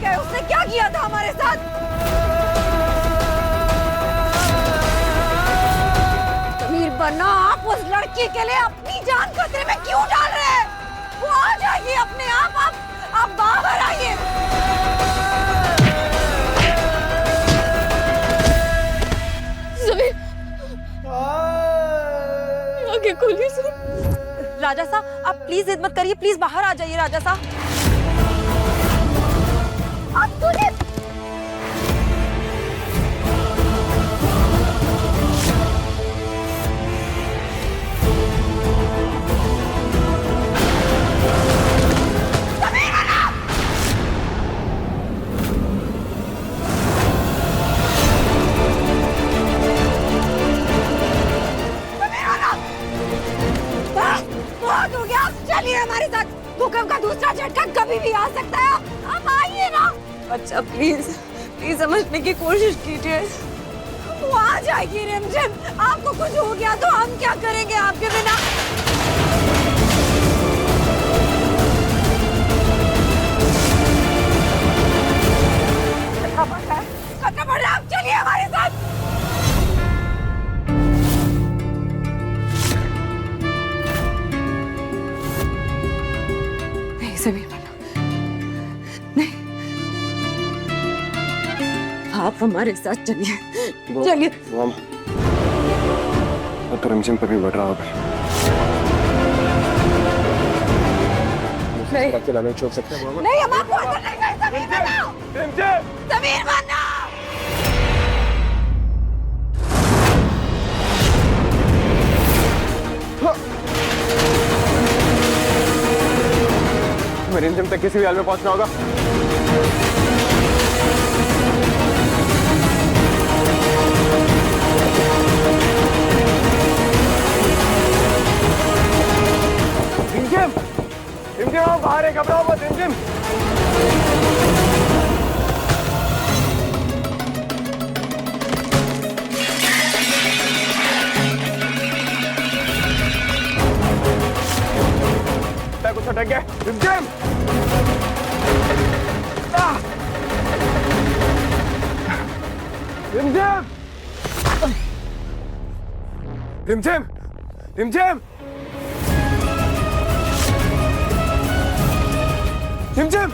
गए, उसने क्या किया था हमारे साथ? समीर बन्ना, आप उस लड़की के लिए अपनी जान खतरे में क्यों डाल रहे हैं? वो आ जाएगी अपने आप बाहर आइए। समीर, आगे खोलिए सर। राजा साहब, आप प्लीज जिद मत करिए, प्लीज बाहर आ जाइए राजा साहब। आप सुनिए। बहुत हो गया, चलिए हमारे साथ। भूकंप का दूसरा झटका कभी भी आ सकता है, आप आइए ना। अच्छा प्लीज प्लीज समझने की कोशिश कीजिए। वो आ जाएगी रिमझिम। आपको कुछ हो गया तो हम क्या करेंगे आपके बिना? खतरा बढ़ रहा है, चलिए हमारे साथ। समीर बन्ना, नहीं, आप हमारे साथ चलिए, चलिए। तो रिमझिम पे भी बढ़ रहा होगा। नहीं, नहीं छोड़ सकते। नहीं, हम आपको अंदर नहीं गए। समीर बन्ना, समीर बन्ना। रिमझिम तक किसी भी हाल में पहुंचना होगा। रिमझिम, रिमझिम आओ बाहर है, घबराओ मत रिमझिम। कुछ अटक गया। रिमझिम, रिमझिम, रिमझिम, रिमझिम, रिमझिम,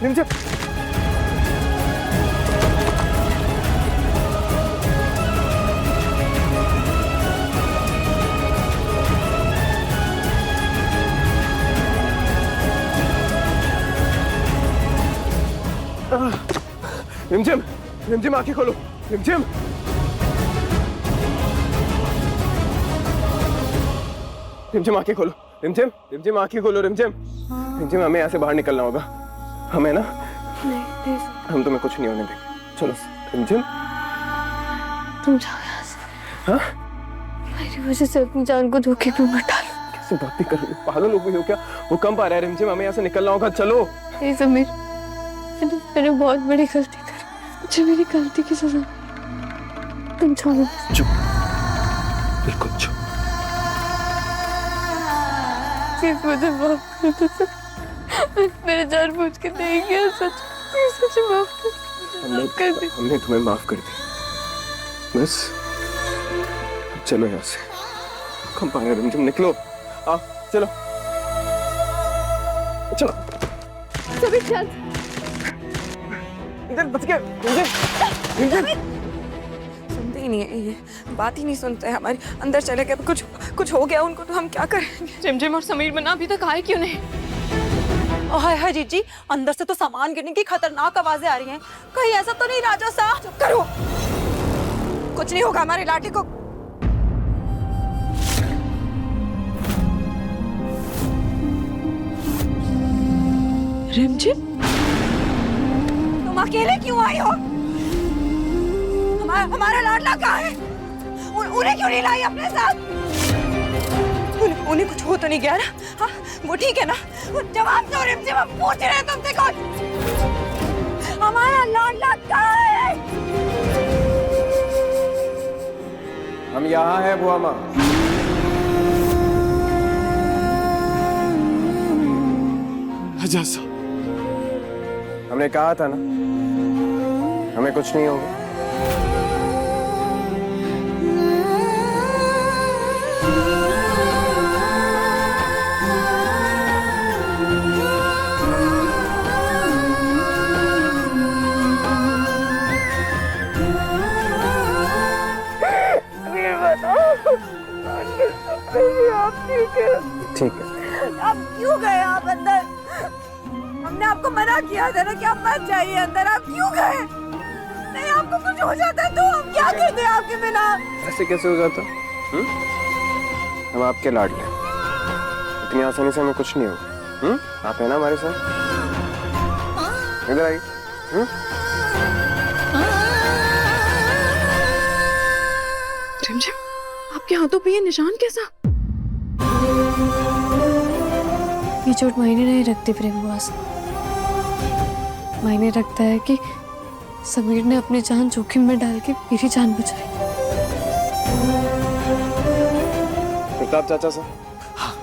रिमझिम। रिमझिम, रिमझिम आंखें खोलो। रिमझिम, रिमझिम आंखें खोलो। रिमझिम, रिमझिम आंखें खोलो। रिमझिम, रिमझिम हमें यहाँ से बाहर निकलना होगा, हमें ना। नहीं प्लीज, हम तुम्हें कुछ नहीं होने देंगे। चलो रिमझिम, तुम जाओ यहाँ से। हाँ? मेरी वजह से अपनी जान को धोखे में मत डालो। कैसे बातें कर रही हो? पागल हो गई हो क्या? वो कम पा रहा है रिमझिम, हमें यहाँ से निकलना होगा। चलो। नहीं समीर, मैंने बहुत बड़ी गलती करी, मुझे मेरी गलती की सजा। तुम छोड़ो। चुप, बिल्कुल चुप। प्लीज मुझे माफ कर दो सर, मेरे जानबूझ के नहीं किया, सच माफ कर दो। हमने तुम्हें माफ कर दी, बस चलो यहाँ से। कम पाएंगे रिमझिम, निकलो। आओ चलो, चलो। सभी चल, इधर बच गए। सुनते ही नहीं है ये, बात ही नहीं सुनते हैं हमारी। अंदर चले गए, कुछ हो गया उनको तो हम क्या करेंगे? रिमझिम और समीर बन्ना अभी तक आए क्यों नहीं? हाय हाय जीजी, अंदर से तो सामान गिरने की खतरनाक आवाजें आ रही हैं। कहीं ऐसा तो नहीं राजा साहब? चुप करो, कुछ नहीं होगा हमारे लाठी को। रिमझिम, तुम अकेले क्यों आई हो? हमारा लाडला कहाँ है? उन्हें क्यों नहीं लाई अपने साथ? उन्हें कुछ हो तो नहीं गया ना? हाँ, वो ठीक है ना? वो जवाब दो रिमझिम, हम पूछ रहे हैं तुमसे कुछ। हमारा लाडला कहाँ है? हम यहाँ हैं बुआ माँ। राजा साहब, हमने कहा था ना, हमें कुछ नहीं होगा। आप ठीक है? ठीक है। आप क्यों गए आप अंदर? हमने आपको मना किया था ना कि आप मत जाइए अंदर, आप क्यों गए? नहीं, आपको कुछ हो जाता तो हम क्या करते आपके बिना? ऐसे कैसे हो जाता? हम आपके लाडले, इतनी आसानी से हमें कुछ नहीं होगा। आप है ना हमारे साथ? इधर आइए। रिमझिम, आपके हाथों पे ये निशान कैसा? ये चोट मायने नहीं रखती प्रेम बुआ से। मायने रखता है कि समीर ने अपनी जान जोखिम में डाल के मेरी जान बचाई। प्रताप चाचा साहब, हाँ,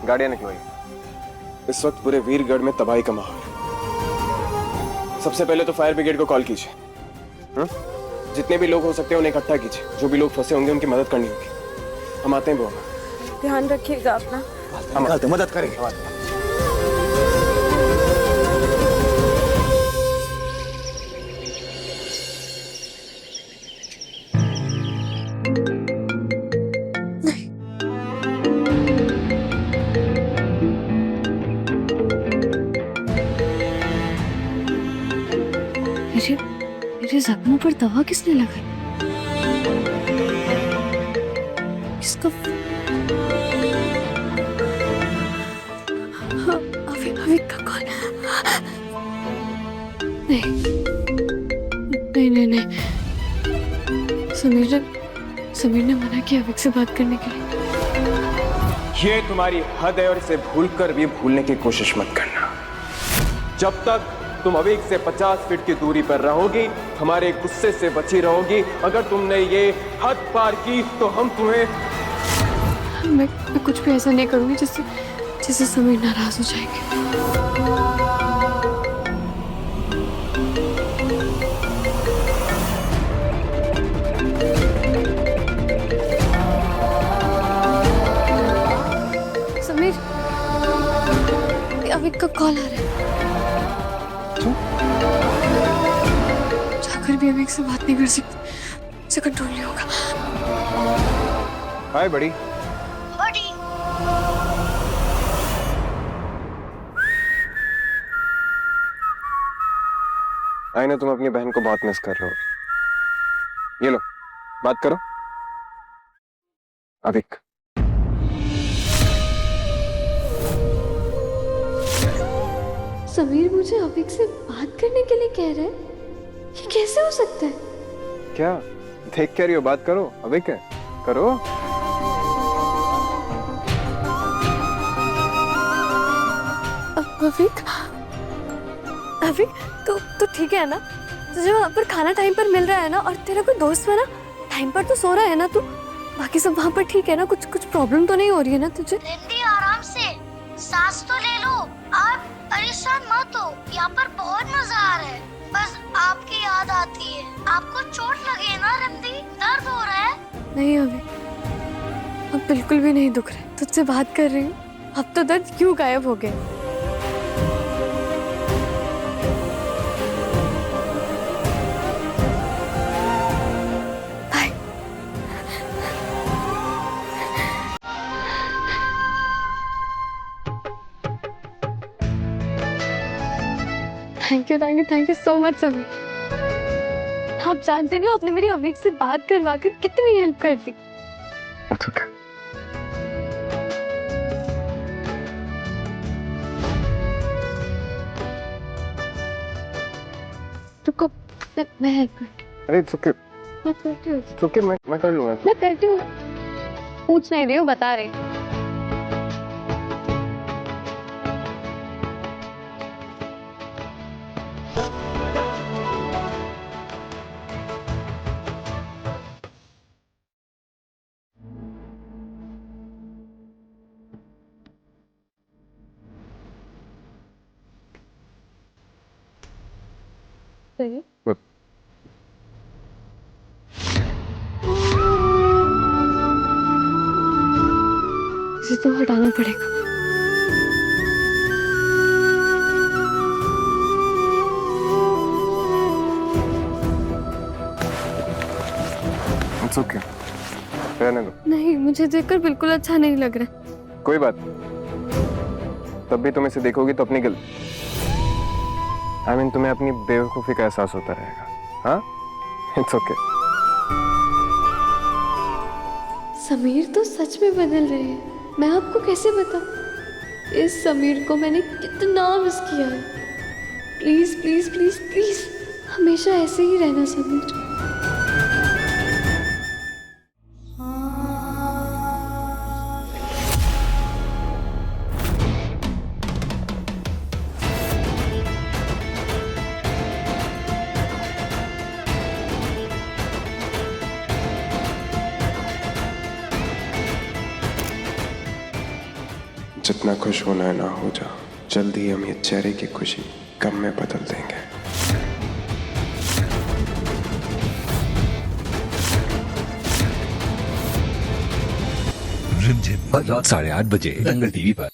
गाड़ियां निकलवाइए। इस वक्त पूरे वीरगढ़ में तबाही का माहौल है। सबसे पहले तो फायर ब्रिगेड को कॉल कीजिए। जितने भी लोग हो सकते हैं उन्हें इकट्ठा कीजिए। जो भी लोग फंसे होंगे उनकी मदद करनी होगी। हम आते हैं बुआ। ध्यान रखिएगा अपना। हम आते, मदद करेंगे। मेरे जख्मों पर दवा किसने लगाई? किसका? अविक का कॉल? नहीं नहीं नहीं नहीं, समीर ने मना किया अविक से बात करने के लिए। ये तुम्हारी हद है और इसे भूलकर भी भूलने की कोशिश मत करना। जब तक तुम अविक से 50 फीट की दूरी पर रहोगी, हमारे गुस्से से बची रहोगी। अगर तुमने ये हद पार की तो हम तुम्हें मैं कुछ भी ऐसा नहीं करूंगी जिससे समीर नाराज हो जाएंगे। समीर, अविक का कॉल आ रहा है। जाकर भी अविक से बात नहीं कर सकती, उसे कंट्रोल नहीं होगा। हाय बड़ी। आई ना, तुम अपनी बहन को बहुत मिस कर रहे हो। ये लो, बात करो। अविक, समीर मुझे अविक से बात करने के लिए कह रहा है? ये कैसे हो सकता है? क्या देख क्या रही हो? बात करो। अविक है, करो। अविक, अविक, तू ठीक है ना? तुझे वहाँ पर खाना टाइम पर मिल रहा है ना? और तेरा कोई दोस्त है ना? टाइम पर तो सो रहा है ना तू? बाकी सब वहाँ पर ठीक है ना? कुछ प्रॉब्लम तो नहीं हो रही है ना तुझे? रिंदी, आराम से सांस तो ले लो। आप परेशान मत हो, यहाँ पर बहुत मजा आ रहा है। बस आपकी याद आती है। आपको चोट लगी है ना रिंदी? दर्द हो रहा है? नहीं अविक, अब बिल्कुल भी नहीं दुख रहा है। तुझसे बात कर रही हूँ, अब तो दर्द क्यों गायब हो गया? Thank you so much Sameer. आप जानते नहीं हो, आपने मेरी अविक से बात करवा कर कितनी हेल्प कर दी। रुको, मैं हेल्प करती हूँ। अरे it's okay, मैं करती हूँ। it's okay, मैं कर लूंगा। मैं करती हूँ। पूछ नहीं रही हूँ, बता रही हूँ। सही Good. इसे तो हटाना पड़ेगा। It's okay. रहने दो। नहीं, मुझे देखकर बिल्कुल अच्छा नहीं लग रहा। कोई बात नहीं। तब भी तुम इसे देखोगी तो अपनी गलती तुम्हें अपनी बेवकूफी का एहसास होता रहेगा। हाँ, इट्स ओके। समीर तो सच में बदल रहे हैं। मैं आपको कैसे बताऊं? इस समीर को मैंने कितना मिस किया है। प्लीज प्लीज प्लीज प्लीज हमेशा ऐसे ही रहना समीर। जितना खुश होना है ना हो जाओ, जल्दी हम ये चेहरे की खुशी गम में बदल देंगे। रिमझिम रात 8:30 बजे दंगल टीवी पर।